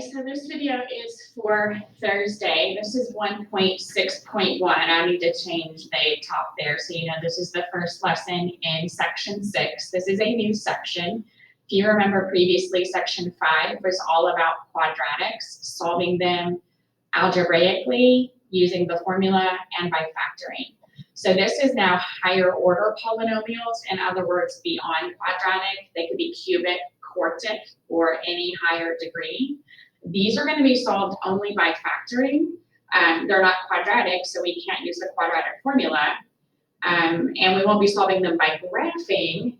so this video is for Thursday. This is 1.6.1. I need to change the top there so you know this is the first lesson in section 6. This is a new section. If you remember previously, section 5 was all about quadratics, solving them algebraically using the formula and by factoring. So this is now higher order polynomials, in other words, beyond quadratic. They could be cubic, quartic, or any higher degree. These are going to be solved only by factoring. They're not quadratic, so we can't use the quadratic formula. And we won't be solving them by graphing.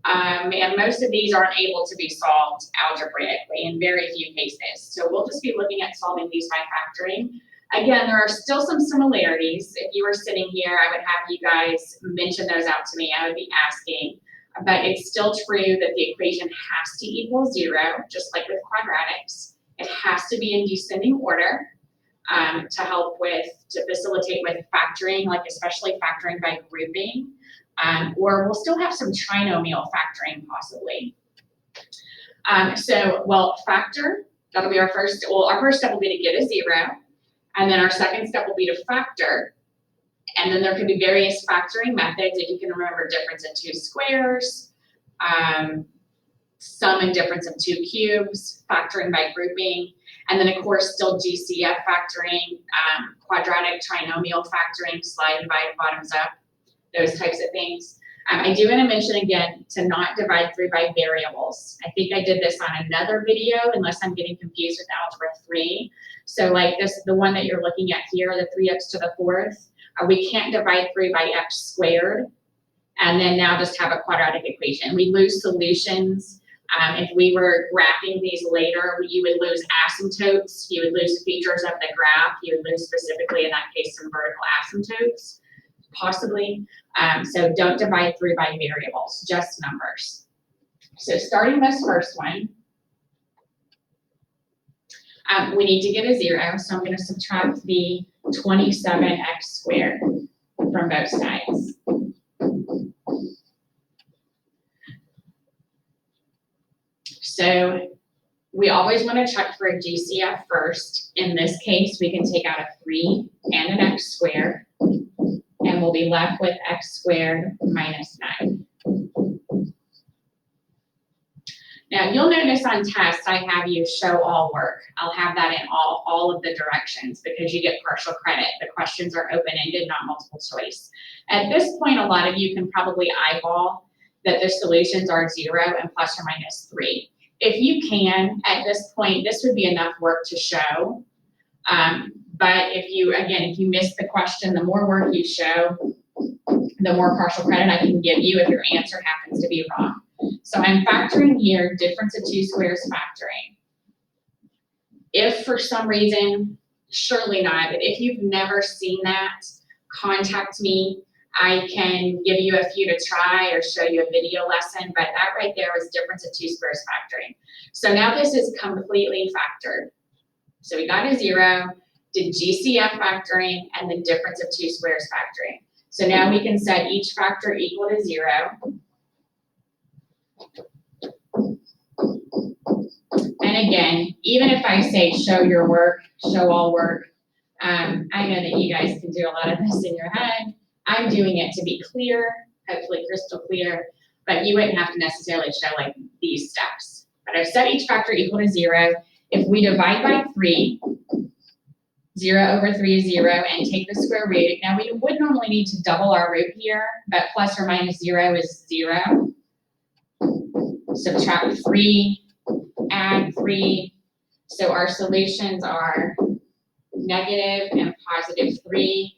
And most of these aren't able to be solved algebraically in very few cases. So we'll just be looking at solving these by factoring. Again, there are still some similarities. If you were sitting here, I would have you guys mention those out to me. I would be asking. But it's still true that the equation has to equal 0, just like with quadratics. It has to be in descending order to facilitate with factoring, like especially factoring by grouping. Or we'll still have some trinomial factoring possibly. Factor, that'll be our first step will be to get a 0. And then our second step will be to factor. And then there could be various factoring methods. If you can remember, difference of 2 squares, sum and difference of 2 cubes, factoring by grouping, and then of course still GCF factoring, quadratic trinomial factoring, slide and divide bottoms up, those types of things. I do want to mention again to not divide through by variables. I think I did this on another video, unless I'm getting confused with algebra 3. So like this, the one that you're looking at here, the 3x to the 4th, we can't divide through by x squared and then now just have a quadratic equation. We lose solutions. If we were graphing these later, you would lose asymptotes, you would lose features of the graph, you would lose specifically in that case some vertical asymptotes, possibly. So don't divide through by variables, just numbers. So starting this first one, we need to get a 0, so I'm going to subtract the 27x squared from both sides. So we always want to check for a GCF first. In this case, we can take out a 3 and an x squared, and we'll be left with x squared minus 9. Now, you'll notice on tests, I have you show all work. I'll have that in all of the directions because you get partial credit. The questions are open-ended, not multiple choice. At this point, a lot of you can probably eyeball that the solutions are 0 and plus or minus 3. If you can, at this point, this would be enough work to show. But if you miss the question, the more work you show, the more partial credit I can give you if your answer happens to be wrong. So I'm factoring here, difference of 2 squares factoring. If for some reason, surely not, but if you've never seen that, contact me. I can give you a few to try or show you a video lesson, but that right there was difference of 2 squares factoring. So now this is completely factored. So we got a 0, did GCF factoring, and then difference of 2 squares factoring. So now we can set each factor equal to 0. And again, even if I say show your work, show all work, I know that you guys can do a lot of this in your head. I'm doing it to be clear, hopefully crystal clear, but you wouldn't have to necessarily show like these steps. But I've set each factor equal to 0. If we divide by 3, 0 over 3 is 0, and take the square root. Now we would normally need to double our root here, but plus or minus 0 is 0. Subtract 3, add 3. So our solutions are negative and positive 3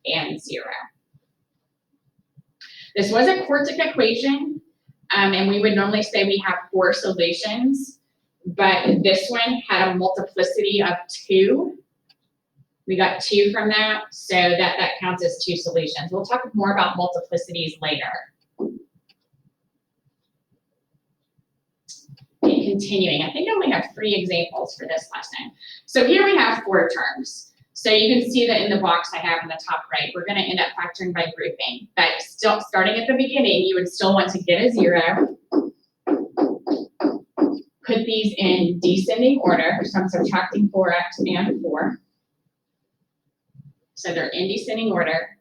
and 0. This was a quartic equation, and we would normally say we have 4 solutions, but this one had a multiplicity of 2. We got 2 from that, so that counts as 2 solutions. We'll talk more about multiplicities later. Okay, continuing, I think I only have 3 examples for this lesson. So here we have 4 terms. So you can see that in the box I have in the top right, we're going to end up factoring by grouping. But still, starting at the beginning, you would still want to get a 0, put these in descending order. So I'm subtracting 4x and 4. So they're in descending order.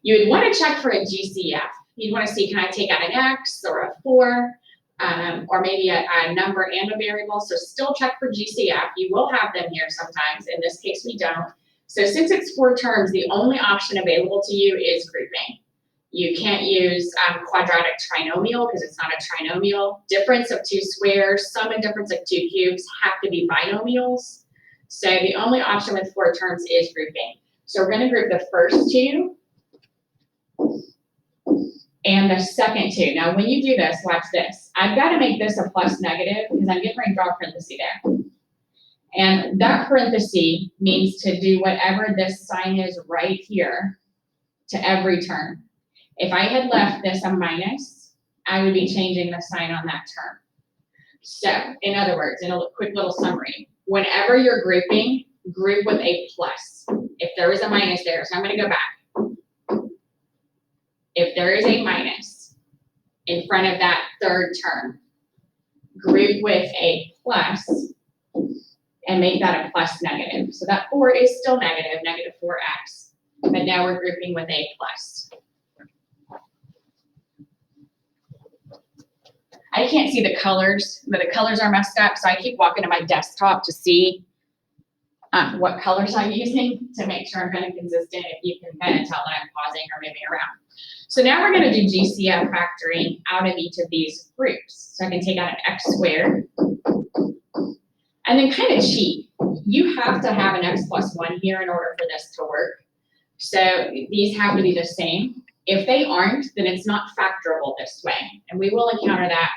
You would want to check for a GCF. You'd want to see, can I take out an x or a 4, or maybe a number and a variable. So still check for GCF. You will have them here sometimes. In this case, we don't. So since it's 4 terms, the only option available to you is grouping. You can't use quadratic trinomial because it's not a trinomial. Difference of 2 squares, sum and difference of 2 cubes have to be binomials. So the only option with 4 terms is grouping. So we're going to group the first 2 and the second 2. Now, when you do this, watch this. I've got to make this a plus negative because I'm getting ready to draw a parenthesis there. And that parenthesis means to do whatever this sign is right here to every term. If I had left this a minus, I would be changing the sign on that term. So, in other words, in a quick little summary, whenever you're grouping, group with a plus. If there is a minus there, so I'm going to go back. If there is a minus in front of that third term, group with a plus and make that a plus negative. So that 4 is still negative, negative 4x, but now we're grouping with a plus. I can't see the colors, but the colors are messed up, so I keep walking to my desktop to see what colors I'm using to make sure I'm kind of consistent. If you can kind of tell that I'm pausing or moving around. So now we're going to do GCF factoring out of each of these groups. So I can take out an x squared and then kind of cheat. You have to have an x plus 1 here in order for this to work. So these have to be the same. If they aren't, then it's not factorable this way. And we will encounter that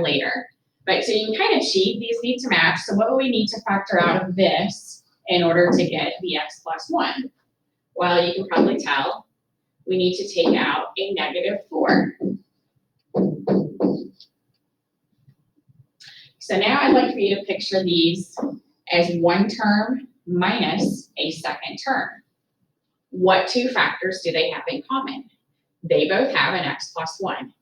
later. But so you can kind of cheat. These need to match. So what do we need to factor out of this in order to get the x plus 1? Well, you can probably tell we need to take out a negative 4. So now I'd like for you to picture these as one term minus a second term. What 2 factors do they have in common? They both have an x plus 1.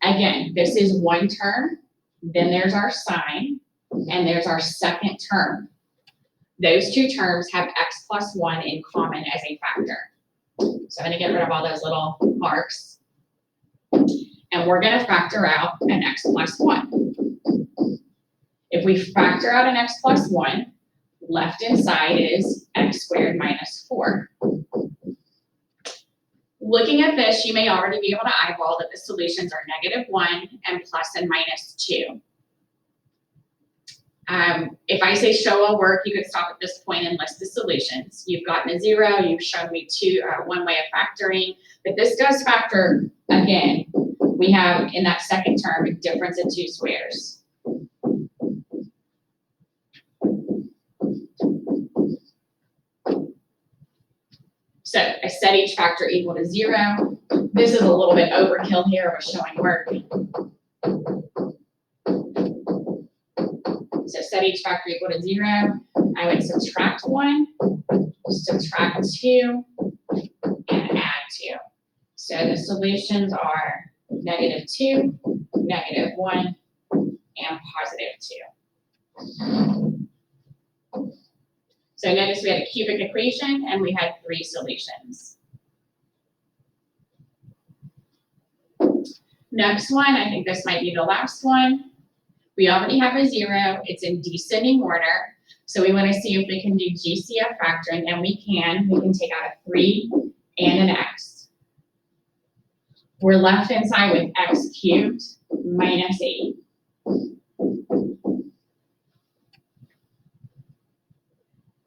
Again, this is one term, then there's our sign, and there's our second term. Those 2 terms have x plus 1 in common as a factor. So I'm going to get rid of all those little marks. And we're going to factor out an x plus 1. If we factor out an x plus 1, left inside is x squared minus 4. Looking at this, you may already be able to eyeball that the solutions are negative 1 and plus and minus 2. If I say show all work, you could stop at this point and list the solutions. You've gotten a 0, you've shown me one way of factoring, but this does factor, again, we have in that second term a difference in 2 squares. So I set each factor equal to 0. This is a little bit overkill here of a showing work. So set each factor equal to 0. I would subtract 1, subtract 2, and add 2. So the solutions are negative 2, negative 1, and positive 2. So notice we had a cubic equation and we had 3 solutions. Next one, I think this might be the last one. We already have a 0, it's in descending order. So we want to see if we can do GCF factoring, and we can take out a 3 and an x. We're left inside with x cubed minus 8.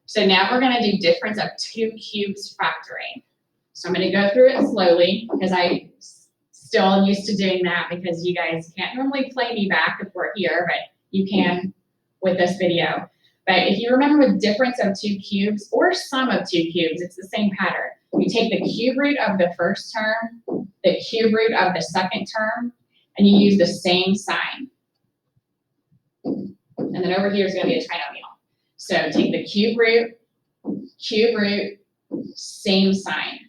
So now we're going to do difference of 2 cubes factoring. So I'm going to go through it slowly because I still am used to doing that because you guys can't normally play me back if we're here, but you can with this video. But if you remember with difference of 2 cubes or sum of 2 cubes, it's the same pattern. You take the cube root of the first term, the cube root of the second term, and you use the same sign. And then over here is going to be a trinomial. So take the cube root, same sign.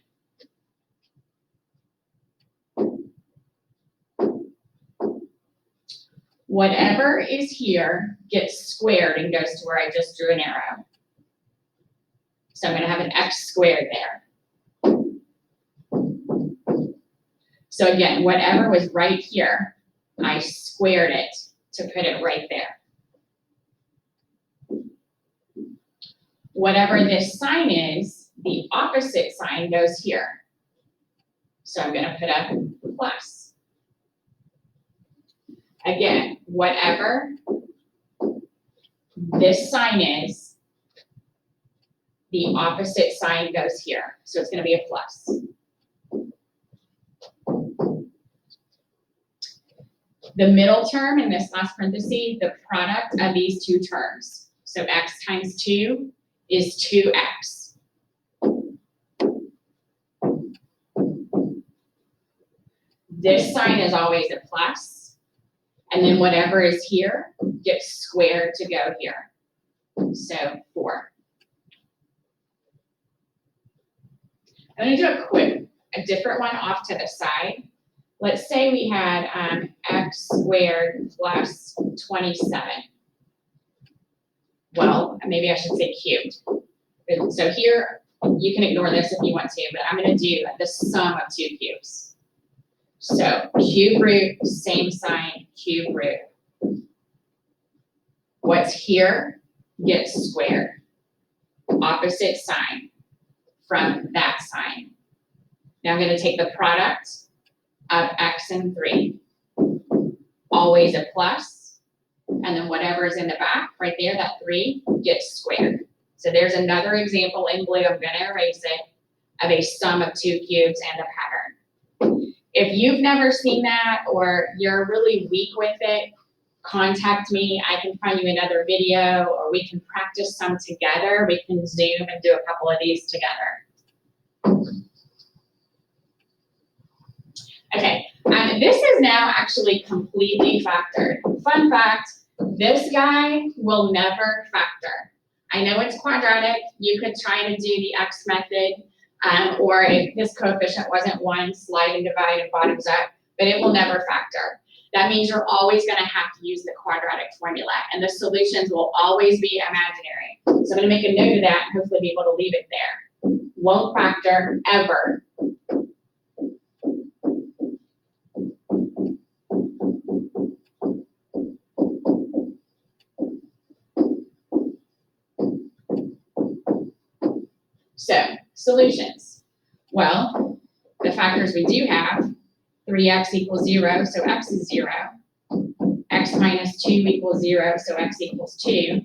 Whatever is here gets squared and goes to where I just drew an arrow. So I'm gonna have an x squared there. So again, whatever was right here, I squared it to put it right there. Whatever this sign is, the opposite sign goes here. So I'm gonna put a plus. Again, whatever this sign is, the opposite sign goes here. So it's gonna be a plus. The middle term in this last parenthesis, the product of these two terms. So x times 2 is 2x. This sign is always a plus, and then whatever is here gets squared to go here. So 4. I'm gonna do a different one off to the side. Let's say we had x squared plus 27. Well, maybe I should say cubed. So here, you can ignore this if you want to, but I'm gonna do the sum of 2 cubes. So cube root, same sign, cube root. What's here gets squared. Opposite sign from that sign. Now I'm gonna take the product of x and 3. Always a plus, and then whatever is in the back, right there, that 3 gets squared. So there's another example in blue, I'm gonna erase it, of a sum of 2 cubes and a pattern. If you've never seen that, or you're really weak with it, contact me, I can find you another video, or we can practice some together. We can Zoom and do a couple of these together. Okay, this is now actually completely factored. Fun fact, this guy will never factor. I know it's quadratic, you could try to do the x method, or if this coefficient wasn't 1, slide and divide and bottoms up, but it will never factor. That means you're always gonna have to use the quadratic formula, and the solutions will always be imaginary. So I'm gonna make a note of that and hopefully be able to leave it there. Won't factor ever. So, solutions. Well, the factors we do have, 3x equals 0, so x is 0. X minus 2 equals 0, so x equals 2.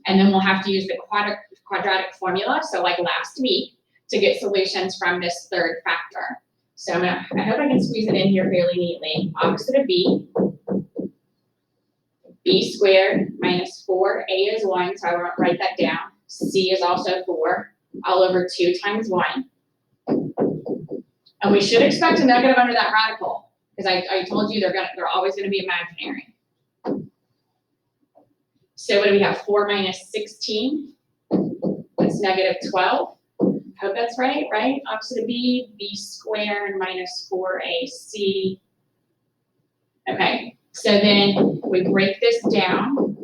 And then we'll have to use the quadratic formula, so like last week, to get solutions from this third factor. So I hope I can squeeze it in here fairly neatly. Opposite of b, b squared minus 4a is 1, so I won't write that down. C is also 4, all over 2 times 1. And we should expect a negative under that radical, because I told you they're always gonna be imaginary. So what do we have, 4 minus 16? That's negative 12. Hope that's right? Opposite of b, b squared minus 4ac. Okay, so then we break this down.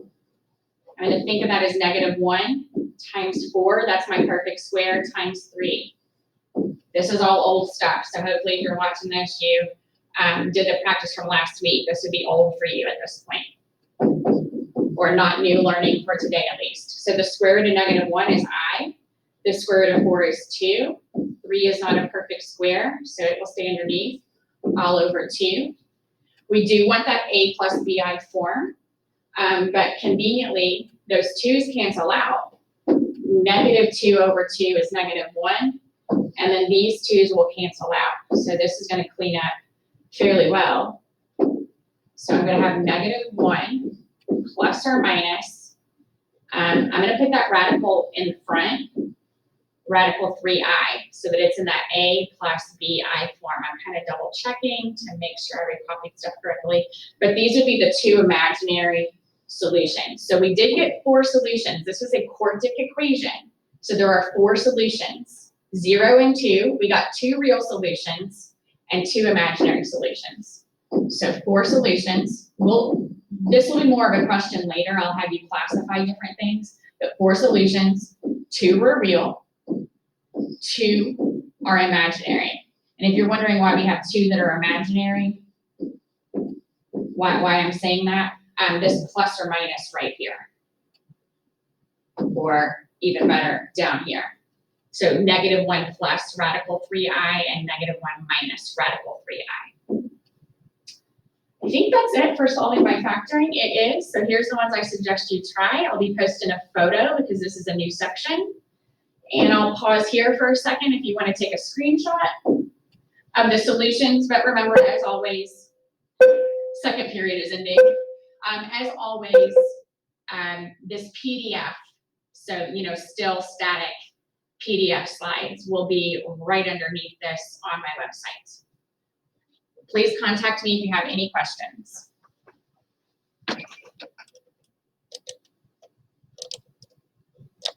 I'm gonna think of that as negative 1 times 4, that's my perfect square, times 3. This is all old stuff, so hopefully if you're watching this, you did the practice from last week. This would be old for you at this point, or not new learning for today at least. So the square root of negative 1 is I, the square root of 4 is 2, 3 is not a perfect square, so it will stay underneath, all over 2. We do want that a plus bi form, but conveniently, those 2's cancel out. Negative 2 over 2 is negative 1, and then these 2's will cancel out. So this is gonna clean up fairly well. So I'm gonna have negative 1 plus or minus. I'm gonna put that radical in front, radical 3i, so that it's in that a plus bi form. I'm kind of double checking to make sure I copied stuff correctly, but these would be the 2 imaginary solutions. So we did get 4 solutions. This was a quartic equation. So there are 4 solutions, 0 and 2. We got 2 real solutions and 2 imaginary solutions. So 4 solutions. This will be more of a question later. I'll have you classify different things, but 4 solutions, 2 were real, 2 are imaginary. And if you're wondering why we have 2 that are imaginary, why I'm saying that, this plus or minus right here, or even better, down here. So -1 plus radical 3i and -1 minus radical 3i. I think that's it for solving by factoring. It is. So here's the ones I suggest you try. I'll be posting a photo because this is a new section. And I'll pause here for a second if you want to take a screenshot of the solutions. But remember, as always, second period is ending. As always, this PDF, so, still static PDF slides will be right underneath this on my website. Please contact me if you have any questions.